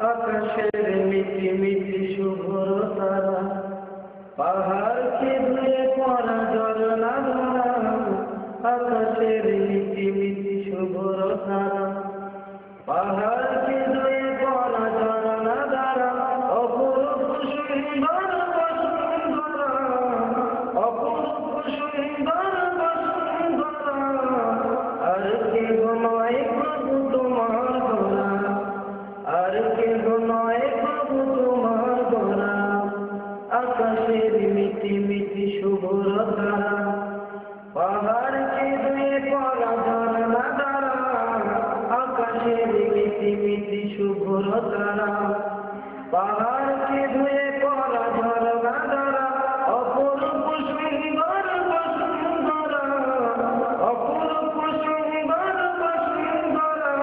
আকাশের মিটি মিটি শুভ্র তারা, পাহাড়কে ধুয়ে পড়া ঝরনা ধারা। আকাশের মিটি মিটি শুভ্র তারা, পাহাড়কে ধুয়ে পড়া ঝরনা ধারা। অপরূপ সুন্দর বসুন্ধরা, অপরূপ সুন্দর বসুন্ধরা। আর কেহ নয় প্রভু তোমার গড়া, আর কেহ নয় প্রভু তোমার গড়া। আকাশের মিটি মিটি শুভ্র তারা, পাহাড়কে ধুয়ে পড়া ঝরনা ধারা। আকাশের মিটি মিটি শুভ্র তারা, পাহাড়কে ধুয়ে পড়া ঝরনা ধারা। অপরূপ সুন্দর বসুন্ধরা, অপরূপ সুন্দর বসুন্ধরা।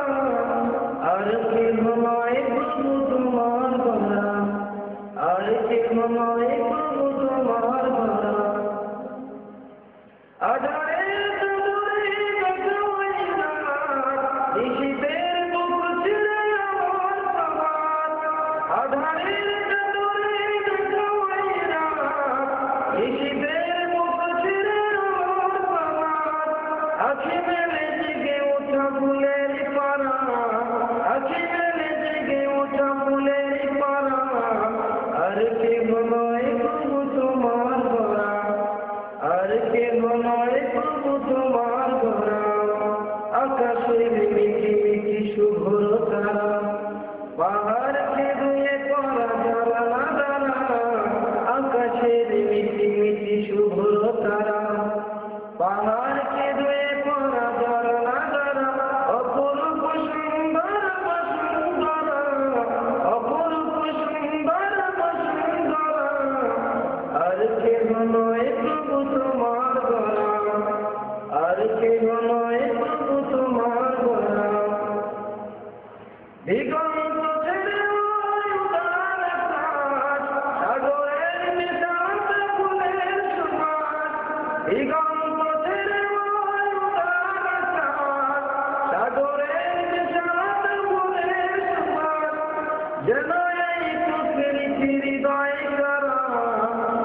আর কেহ নয় প্রভু তোমার গড়া, আর কেহ নয় প্রভু তোমার গড়া। আধারের চাদরে ঢাকা ওই রাত, নিশীথের বুক চিরে আমার প্রভাত। আধারের চাদরে ঢাকা ওই রাত, নিশীথের বুক চিরে আমার প্রভাত। আখি মেলে জেগে ওঠা ফুলের পারা, আখি মেলে জেগে ওঠা ফুলের পারা। আর কেহ নয় প্রভু তোমার গড়া, আর কেহ নয় প্রভু তোমার গড়া। আকাশের মিটি মিটি শুভ্র তারা, পাহাড়কে ধুয়ে পড়া ঝরনা ধারা। আকাশের মিটি মিটি শুভ্র তারা, পাহাড়কে ধুয়ে পড়া ঝরনা ধারা। অপরূপ সুন্দর বসুন্ধরা, অপরূপ সুন্দর বসুন্ধরা। আর কেহ নয় প্রভু তোমার গড়া, আর কেহ নয় প্রভু তোমার গড়া। দিগন্ত ছেড়ে ওই উদার আকাশ, সাগরের নিশান্ত ফুলের সুবাস। দিগন্ত ছেড়ে ওই উদার আকাশ, সাগরের নিশান্ত ফুলের সুবাস। যেন এই প্রকৃতি হৃদয় কারা,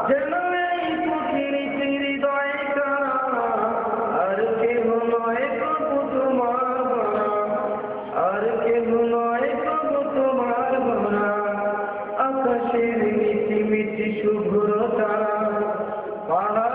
যেন এই প্রকৃতি হৃদয় কারা। আর কেহ নয় প্রভু তোমার গড়া, আর কেহ নয় প্রভু তোমার গড়া। আকাশের মিটি মিটি শুভ্র তারা, পাহাড়